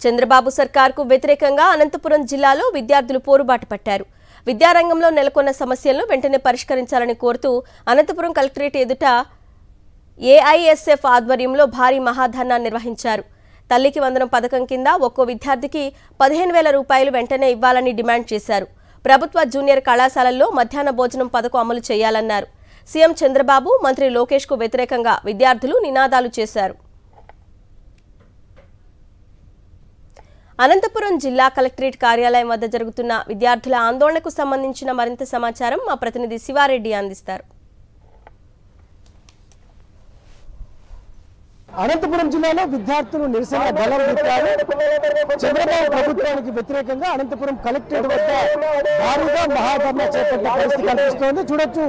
చంద్రబాబు సర్కార్కు వ్యతిరేకంగా అనంతపురం జిల్లాలో విద్యార్థులు పోరుబాటు పట్టారు. విద్యారంగంలో నెలకొన్న సమస్యలను వెంటనే పరిష్కరించాలని కోరుతూ అనంతపురం కలెక్టరేట్ ఎదుట ఏఐఎస్ఎఫ్ ఆధ్వర్యంలో భారీ మహాధర్నా నిర్వహించారు. తల్లికి వందనం పథకం కింద ఒక్కో విద్యార్థికి 15,000 రూపాయలు వెంటనే ఇవ్వాలని డిమాండ్ చేశారు. ప్రభుత్వ జూనియర్ కళాశాలల్లో మధ్యాహ్న భోజనం పథకం అమలు చేయాలన్నారు. సీఎం చంద్రబాబు, మంత్రి లోకేష్కు వ్యతిరేకంగా విద్యార్థులు నినాదాలు చేశారు. అనంతపురం జిల్లా కలెక్టరేట్ కార్యాలయం వద్ద జరుగుతున్న విద్యార్థుల ఆందోళనకు సంబంధించిన మరింత సమాచారం మా ప్రతినిధి శివారెడ్డి అందిస్తారు. అనంతపురం జిల్లాలో విద్యార్థులు నిరసన బలం విప్పారు. చంద్రబాబు ప్రభుత్వానికి వ్యతిరేకంగా అనంతపురం కలెక్టరేట్ వద్ద భారీగా మహాధర్నా చేపట్టే పరిస్థితి కనిపిస్తోంది. చూడొచ్చు,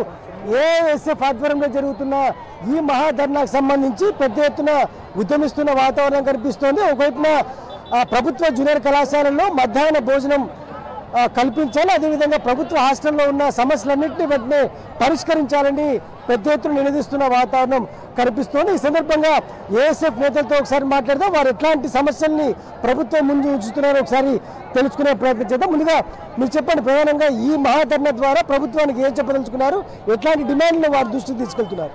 ఏఐఎస్ఎఫ్ ఆధ్వర్యంలో జరుగుతున్న ఈ మహాధర్నాకు సంబంధించి పెద్ద ఎత్తున ఉద్యమిస్తున్న వాతావరణం కనిపిస్తోంది. ఒకవైపున ప్రభుత్వ జూనియర్ కళాశాలల్లో మధ్యాహ్న భోజనం కల్పించాలి, అదేవిధంగా ప్రభుత్వ హాస్టల్లో ఉన్న సమస్యలన్నింటినీ వెంటనే పరిష్కరించాలని పెద్ద ఎత్తున నిలదీస్తున్న వాతావరణం కనిపిస్తోంది. ఈ సందర్భంగా ఏఎస్ఎఫ్ నేతలతో ఒకసారి మాట్లాడదాం. వారు ఎట్లాంటి సమస్యల్ని ప్రభుత్వం ముందు ఉంచుతున్నారో ఒకసారి తెలుసుకునే ప్రయత్నం చేద్దాం. ముందుగా మీరు చెప్పండి, ప్రధానంగా ఈ మహాధర్నా ద్వారా ప్రభుత్వానికి ఏం చెప్పదలుచుకున్నారు, ఎట్లాంటి డిమాండ్లు వారి దృష్టికి తీసుకెళ్తున్నారు?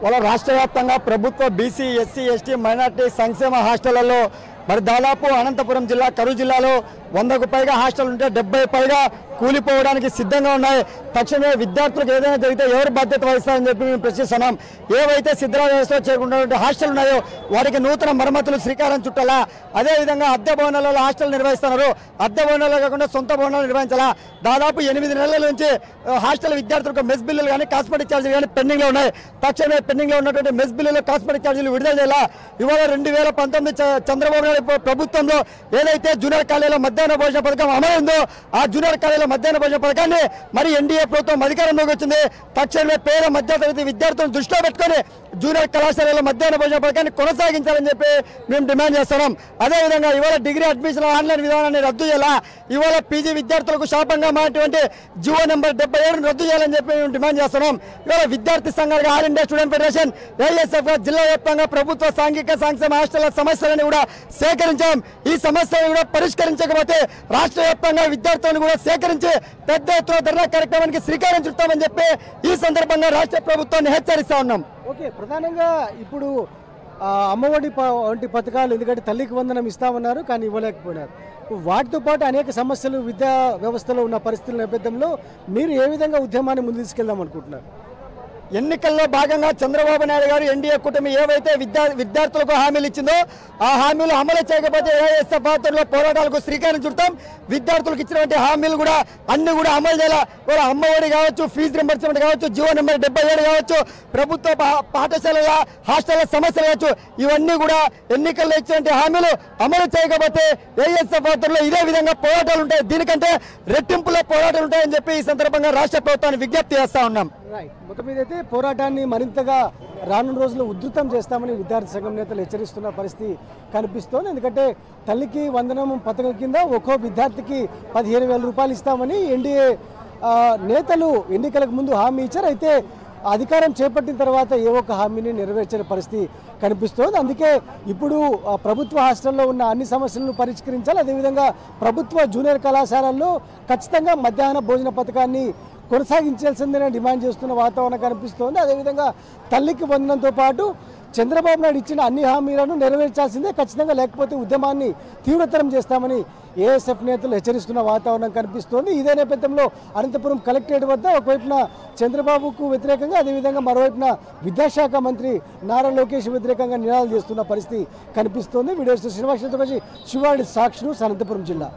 వాళ్ళ రాష్ట్ర వ్యాప్తంగా ప్రభుత్వ బీసీ, ఎస్సీ, ఎస్టీ, మైనార్టీ సంక్షేమ హాస్టళ్లలో మరి దాదాపు అనంతపురం జిల్లా, కరూరు జిల్లాలో 100కు పైగా హాస్టల్ ఉంటే 70 పైగా కూలిపోవడానికి సిద్ధంగా ఉన్నాయి. తక్షణమే విద్యార్థులకు ఏదైనా జరిగితే ఎవరు బాధ్యత వహిస్తారని చెప్పి మేము ప్రశ్నిస్తున్నాం. ఏవైతే సిద్ధరామ వ్యవస్థలో చేరుకున్నటువంటి హాస్టల్ ఉన్నాయో వారికి నూతన మరమ్మతులు శ్రీకారం చుట్టాలా, అదేవిధంగా అద్దె భవనాలలో హాస్టల్ నిర్వహిస్తున్నారు, అద్దె భవనాలు కాకుండా సొంత భవనాలు నిర్వహించాలా. దాదాపు 8 నెలల నుంచి హాస్టల్ విద్యార్థులకు మెస్ బిల్లులు కానీ కాస్మెటిక్ ఛార్జీలు కానీ పెండింగ్లో ఉన్నాయి. తక్షణమే పెండింగ్లో ఉన్నటువంటి మెస్ బిల్లులు, కాస్మెటిక్ ఛార్జీలు విడుదల చేయాలా. ఇవాళ 2019 చంద్రబాబు నాయుడు ప్రభుత్వంలో ఏదైతే జూనియర్ కాలేజీలో మధ్యాహ్న భోజన పథకం అమలైందో ఆ జూనియర్ కాలేజీలో మధ్యాహ్న భోజన పథకాన్ని మరి ఎన్డీఏ ప్రభుత్వం అధికారంలోకి వచ్చింది. తక్షణమే పేద మధ్యతరగతి విద్యార్థులను దృష్టిలో పెట్టుకొని జూనియర్ కళాశాలలో మధ్యాహ్న భోజన పథకాన్ని కొనసాగించాలని చెప్పి మేము డిమాండ్ చేస్తున్నాం. అదేవిధంగా ఇవాళ డిగ్రీ అడ్మిషన్ ఆన్లైన్ విధానాన్ని రద్దు చేయాలా. ఇవాళ పీజీ విద్యార్థులకు శాపంగా మారినటువంటి జీవో నెంబర్ 77 రద్దు చేయాలని చెప్పి మేము డిమాండ్ చేస్తున్నాం. ఇవాళ విద్యార్థి సంఘాలుగా all India student federation, ASF జిల్లా వ్యాప్తంగా ప్రభుత్వ సాంఘిక సంక్షేమ హాస్టళ్ల సమస్యలను కూడా సేకరించాం. ఈ సమస్యలను కూడా పరిష్కరించకపోతే రాష్ట్ర వ్యాప్తంగా విద్యార్థులను కూడా సేకరించి పెద్ద ఎత్తున ధర్నా కార్యక్రమానికి శ్రీకారం చుట్టామని చెప్పి ఈ సందర్భంగా రాష్ట్ర ప్రభుత్వాన్ని హెచ్చరిస్తా ఉన్నాం. ఓకే, ప్రధానంగా ఇప్పుడు అమ్మఒడి వంటి పథకాలు, ఎందుకంటే తల్లికి వందనం ఇస్తామన్నారు కానీ ఇవ్వలేకపోయినారు. వాటితో పాటు అనేక సమస్యలు విద్యా వ్యవస్థలో ఉన్న పరిస్థితుల నేపథ్యంలో మీరు ఏ విధంగా ఉద్యమాన్ని ముందు తీసుకెళ్దాం అనుకుంటున్నారు? ఎన్నికల్లో భాగంగా చంద్రబాబు నాయుడు గారు ఎన్డీఏ కూటమి ఏవైతే విద్యార్థులకు హామీలు ఇచ్చిందో ఆ హామీలు అమలు చేయకపోతే ఏఎస్ఎఫ్ ఆధ్వర్యంలో పోరాటాలకు శ్రీకారం చుడతాం. విద్యార్థులకు ఇచ్చినటువంటి హామీలు కూడా అన్ని కూడా అమలు చేయాలి. అమ్మఒడి కావచ్చు, ఫీజు రింబర్స్మెంట్ కావచ్చు, జీవో నెంబర్ 77 కావచ్చు, ప్రభుత్వ పాఠశాలల హాస్టళ్ల సమస్యలు కావచ్చు, ఇవన్నీ కూడా ఎన్నికల్లో ఇచ్చినటువంటి హామీలు అమలు చేయకపోతే ఏఎస్ఎఫ్ ఆధ్వర్యంలో ఇదే విధంగా పోరాటాలు ఉంటాయి. దీనికంటే రెట్టింపులో పోరాటాలు ఉంటాయని చెప్పి ఈ సందర్భంగా రాష్ట్ర ప్రభుత్వాన్ని విజ్ఞప్తి చేస్తా ఉన్నాం. మొత్తం మీదైతే పోరాటాన్ని మరింతగా రానున్న రోజుల్లో ఉధృతం చేస్తామని విద్యార్థి సంఘం నేతలు హెచ్చరిస్తున్న పరిస్థితి కనిపిస్తోంది. ఎందుకంటే తల్లికి వందనం పథకం కింద ఒక్కో విద్యార్థికి 15,000 రూపాయలు ఇస్తామని ఎన్డీఏ నేతలు ఎన్నికలకు ముందు హామీ ఇచ్చారు. అయితే అధికారం చేపట్టిన తర్వాత ఏ ఒక్క హామీని నెరవేర్చని పరిస్థితి కనిపిస్తోంది. అందుకే ఇప్పుడు ప్రభుత్వ హాస్టల్లో ఉన్న అన్ని సమస్యలను పరిష్కరించాలి. అదేవిధంగా ప్రభుత్వ జూనియర్ కళాశాలల్లో ఖచ్చితంగా మధ్యాహ్న భోజన పథకాన్ని కొనసాగించాల్సిందేనే డిమాండ్ చేస్తున్న వాతావరణం కనిపిస్తోంది. అదేవిధంగా తల్లికి వందనంతో పాటు చంద్రబాబు నాయుడు ఇచ్చిన అన్ని హామీలను నెరవేర్చాల్సిందే ఖచ్చితంగా, లేకపోతే ఉద్యమాన్ని తీవ్రతరం చేస్తామని ఏఎస్ఎఫ్ నేతలు హెచ్చరిస్తున్న వాతావరణం కనిపిస్తోంది. ఇదే నేపథ్యంలో అనంతపురం కలెక్టరేట్ వద్ద ఒకవైపున చంద్రబాబుకు వ్యతిరేకంగా, అదేవిధంగా మరోవైపున విద్యాశాఖ మంత్రి నారా లోకేష్ వ్యతిరేకంగా నినాదాలు చేస్తున్న పరిస్థితి కనిపిస్తోంది. వీడియో శ్రీనివాస్ శివాడి సాక్షి న్యూస్, అనంతపురం జిల్లా.